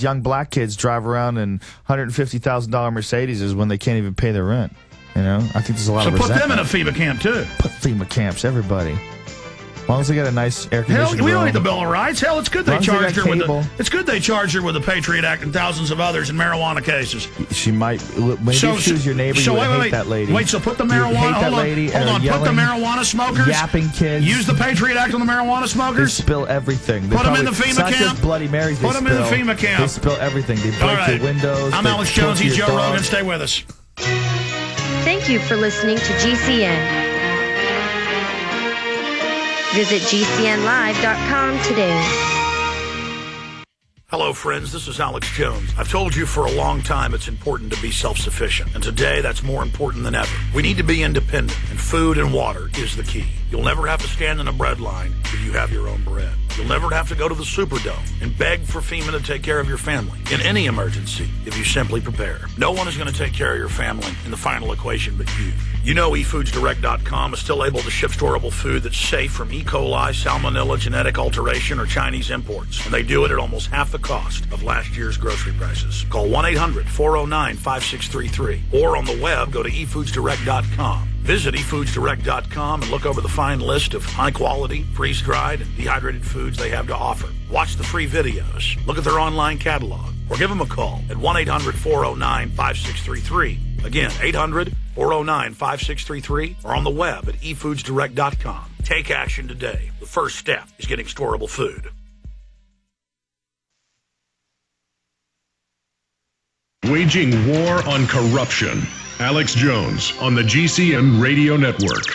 young black kids drive around in $150,000 Mercedes when they can't even pay their rent. You know, I think there's a lot of resentment. So put them in a FEMA camp, too. Put FEMA camps, everybody. As long as they got a nice air conditioning. Hell, we don't need the Bill of Rights. Hell, it's good they charged her with the. It's good they charged her with the Patriot Act and thousands of others in marijuana cases. She might. Maybe if she was your neighbor, you would hate that lady. Wait, so put the marijuana. Hold on. Put the marijuana smokers. Yapping kids. Use the Patriot Act on the marijuana smokers. They spill everything. Put them in the FEMA camp. It's not just Bloody Marys. Put them in the FEMA camp. They spill everything. They break your windows. I'm Alex Jones. He's Joe Rogan. Stay with us. Thank you for listening to GCN. Visit GCNlive.com today. Hello, friends. This is Alex Jones. I've told you for a long time it's important to be self-sufficient. And today, that's more important than ever. We need to be independent, and food and water is the key. You'll never have to stand in a bread line if you have your own bread. You'll never have to go to the Superdome and beg for FEMA to take care of your family in any emergency if you simply prepare. No one is going to take care of your family in the final equation but you. You know eFoodsDirect.com is still able to ship storable food that's safe from E. coli, salmonella, genetic alteration, or Chinese imports. And they do it at almost half the cost of last year's grocery prices. Call 1-800-409-5633. Or on the web, go to eFoodsDirect.com. Visit eFoodsDirect.com and look over the fine list of high-quality, freeze-dried, and dehydrated foods they have to offer. Watch the free videos, look at their online catalog, or give them a call at 1-800-409-5633. Again, 800-409-5633, or on the web at eFoodsDirect.com. Take action today. The first step is getting storable food. Waging war on corruption. Alex Jones on the GCN Radio Network.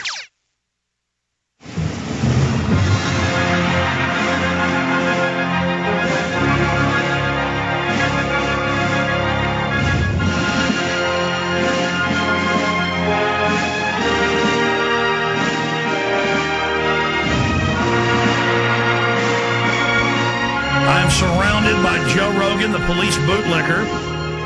I am surrounded by Joe Rogan, the police bootlicker.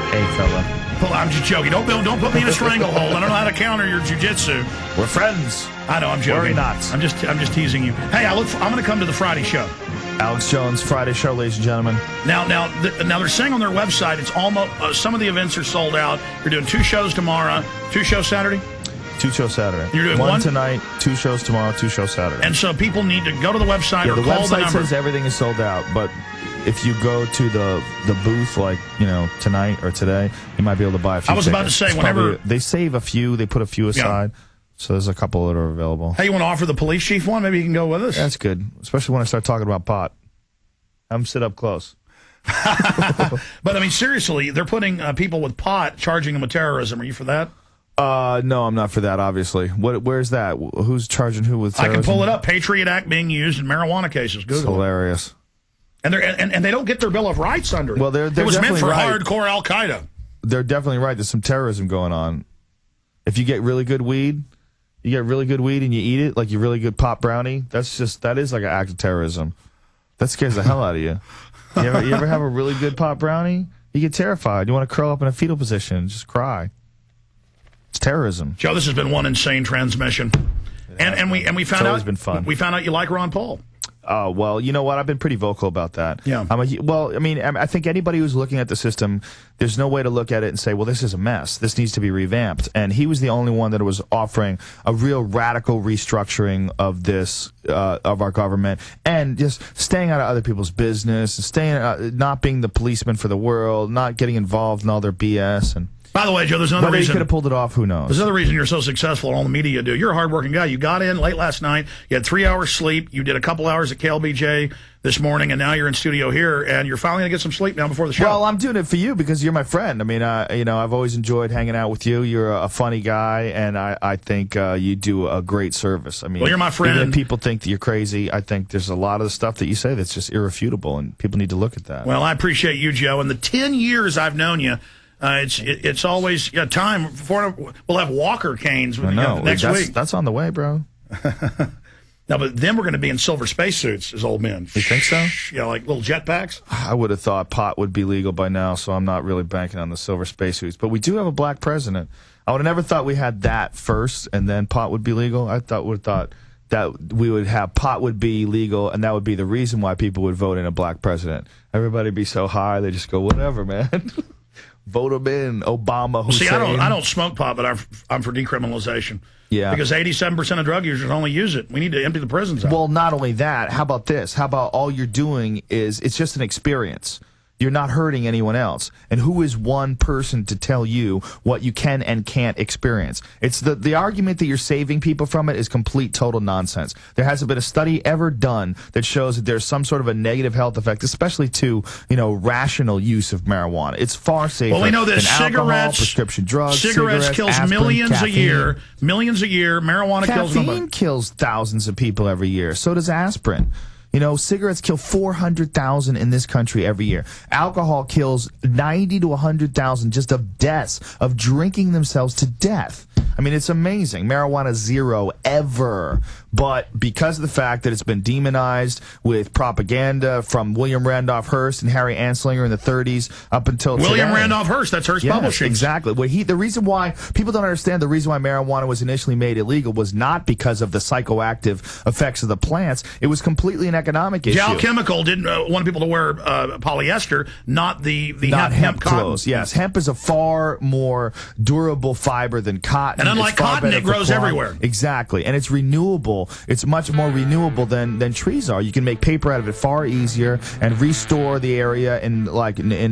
Hey, fella. Well, I'm just joking. Don't put me in a stranglehold. I don't know how to counter your jujitsu. We're friends. I know. I'm joking. We're not. I'm just teasing you. Hey, I'm going to come to the Friday show. Alex Jones Friday show, ladies and gentlemen. Now they're saying on their website it's almost some of the events are sold out. You're doing 2 shows tomorrow, 2 shows Saturday. 2 shows Saturday. You're doing one tonight, 2 shows tomorrow, 2 shows Saturday. And so people need to go to the website or the call the website number. says everything is sold out, but if you go to the booth, like, tonight or today, you might be able to buy a few. I was tickets. about to say, whenever they save a few, they put a few aside. Yeah. So there's a couple that are available. Hey, you want to offer the police chief one? Maybe you can go with us. That's good, especially when I start talking about pot. Have them sit up close. But I mean, seriously, they're putting people with pot, charging them with terrorism. Are you for that? No, I'm not for that, obviously. Where's that? Who's charging who with terrorism? I can pull it up. Patriot Act being used in marijuana cases. Google. It's hilarious. And they don't get their Bill of Rights under it. Well, they're it was meant for right. hardcore Al-Qaeda. They're definitely right. There's some terrorism going on. If you get really good weed, and you eat it, like your really good pot brownie, that is like an act of terrorism. That scares the hell out of you. You ever have a really good pot brownie? You get terrified. You want to curl up in a fetal position and just cry. It's terrorism. Joe, this has been one insane transmission. And we found out. It's been fun. We found out you like Ron Paul. Well, you know what? I've been pretty vocal about that. Yeah. I think anybody who's looking at the system, there's no way to look at it and say, well, this is a mess. This needs to be revamped. And he was the only one that was offering a real radical restructuring of this, of our government, and just staying out of other people's business, not being the policeman for the world, not getting involved in all their BS. And by the way, Joe, there's another reason. Whether he could have pulled it off, who knows? There's another reason you're so successful in all the media you do. You're a hardworking guy. You got in late last night. You had 3 hours sleep. You did a couple hours at KLBJ this morning, and now you're in studio here, and you're finally going to get some sleep now before the show. Well, I'm doing it for you because you're my friend. I mean, I've always enjoyed hanging out with you. You're a funny guy, and I think you do a great service. I mean, well, you're my friend. Even if people think that you're crazy, I think there's a lot of the stuff that you say that's just irrefutable, and people need to look at that. Well, I appreciate you, Joe. In the 10 years I've known you, it's always time for we'll have walker canes next week. That's on the way, bro. No, but then we're going to be in silver spacesuits as old men. You think so? Yeah, like little jetpacks. I would have thought pot would be legal by now, so I'm not really banking on the silver spacesuits. But we do have a black president. I would have never thought we had that first, and then pot would be legal. I would have thought that we would have pot would be legal, and that would be the reason why people would vote in a black president. Everybody would be so high, they just go, whatever, man. Vote him in, Obama, Hussein. See, I don't smoke pot, but I'm for decriminalization. Yeah. Because 87% of drug users only use it. We need to empty the prisons out. Well, not only that, how about this? How about all you're doing is, it's just an experience. You're not hurting anyone else. And who is one person to tell you what you can and can't experience? It's the argument that you're saving people from it is complete, total nonsense. There hasn't been a study ever done that shows that there's some sort of a negative health effect, especially to, rational use of marijuana. It's far safer well, we know that than alcohol, prescription drugs, cigarettes kills aspirin, millions caffeine. a year. Millions a year. Marijuana kills nobody. Caffeine kills thousands of people every year. So does aspirin. Cigarettes kill 400,000 in this country every year. Alcohol kills 90 to 100,000 just of deaths, of drinking themselves to death. I mean, it's amazing. Marijuana, zero, ever. But because of the fact that it's been demonized with propaganda from William Randolph Hearst and Harry Anslinger in the 30s up until William today. Randolph Hearst, that's Hearst Publishing. Exactly. The reason why people don't understand the reason why marijuana was initially made illegal was not because of the psychoactive effects of the plants. It was completely an economic issue. Dow Chemical didn't want people to wear polyester, not the hemp clothes. Cotton. Yes, hemp is a far more durable fiber than cotton. And unlike cotton, it grows everywhere. Exactly, and it's renewable. It's much more renewable than trees are. You can make paper out of it far easier and restore the area in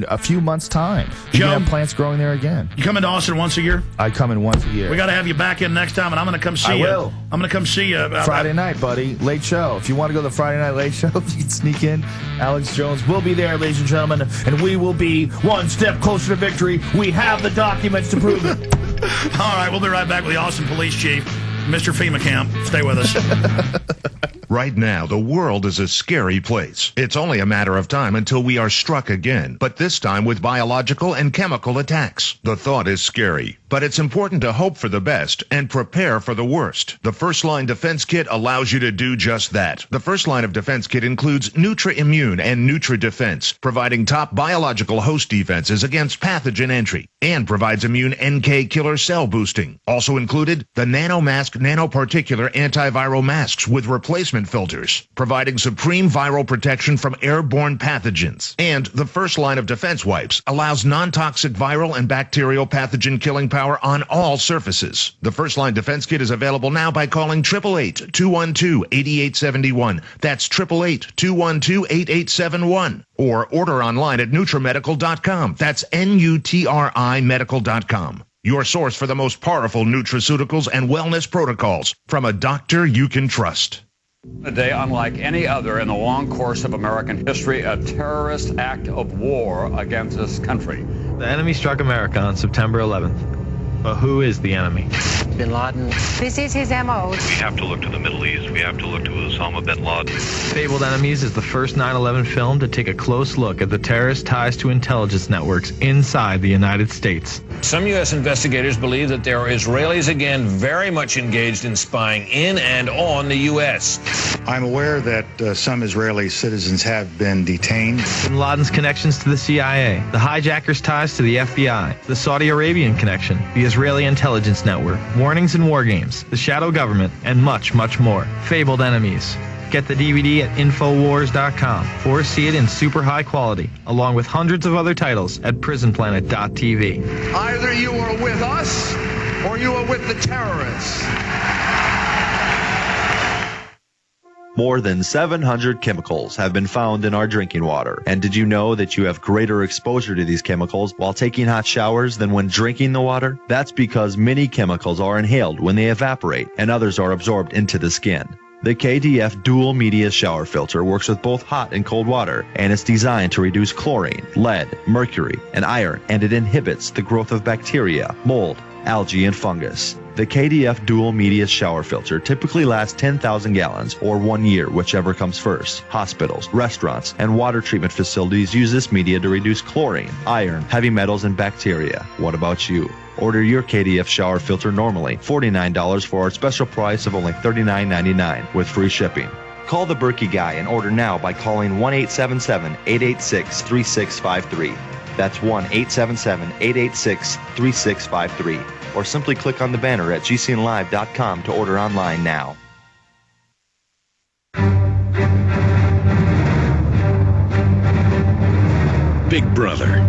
a few months' time. You can have plants growing there again. You come into Austin once a year? I come in once a year. We got to have you back in next time, and I'm going to come see you. I will. I'm going to come see you. Friday night, buddy. Late show. If you want to go to the Friday night late show, you can sneak in. Alex Jones will be there, ladies and gentlemen, and we will be one step closer to victory. We have the documents to prove it. All right, we'll be right back with the Austin Police Chief, Mr. FEMA Camp. Stay with us. Right now, the world is a scary place. It's only a matter of time until we are struck again, but this time with biological and chemical attacks. The thought is scary, but it's important to hope for the best and prepare for the worst. The First Line Defense Kit allows you to do just that. The First Line of Defense Kit includes Nutra-Immune and Nutra-Defense, providing top biological host defenses against pathogen entry, and provides immune NK killer cell boosting. Also included, the NanoMask nanoparticular antiviral masks with replacement filters, providing supreme viral protection from airborne pathogens. And the First Line of Defense Wipes allows non-toxic viral and bacterial pathogen killing power on all surfaces. The First Line Defense Kit is available now by calling 888-212-8871. That's 888-212-8871. Or order online at NutriMedical.com. That's NUTRI Medical.com. Your source for the most powerful nutraceuticals and wellness protocols from a doctor you can trust. A day unlike any other in the long course of American history, a terrorist act of war against this country. The enemy struck America on September 11th. But who is the enemy? Bin Laden. This is his MO. We have to look to the Middle East. We have to look to Osama bin Laden. Fabled Enemies is the first 9/11 film to take a close look at the terrorist ties to intelligence networks inside the United States. Some U.S. investigators believe that there are Israelis again very much engaged in spying in and on the U.S. I'm aware that some Israeli citizens have been detained. Bin Laden's connections to the CIA, the hijackers' ties to the FBI, the Saudi Arabian connection, the Israeli intelligence network, warnings and war games, the shadow government, and much, much more. Fabled Enemies. Get the DVD at Infowars.com or see it in super high quality, along with hundreds of other titles at PrisonPlanet.tv. Either you are with us or you are with the terrorists. More than 700 chemicals have been found in our drinking water. And did you know that you have greater exposure to these chemicals while taking hot showers than when drinking the water? That's because many chemicals are inhaled when they evaporate and others are absorbed into the skin. The KDF Dual Media Shower Filter works with both hot and cold water, and it's designed to reduce chlorine, lead, mercury, and iron, and it inhibits the growth of bacteria, mold, algae, and fungus. The KDF Dual Media Shower Filter typically lasts 10,000 gallons or 1 year, whichever comes first. Hospitals, restaurants, and water treatment facilities use this media to reduce chlorine, iron, heavy metals, and bacteria. What about you? Order your KDF shower filter normally, $49 for our special price of only $39.99 with free shipping. Call the Berkey Guy and order now by calling 1-877-886-3653. That's 1-877-886-3653. Or simply click on the banner at gcnlive.com to order online now. Big Brother.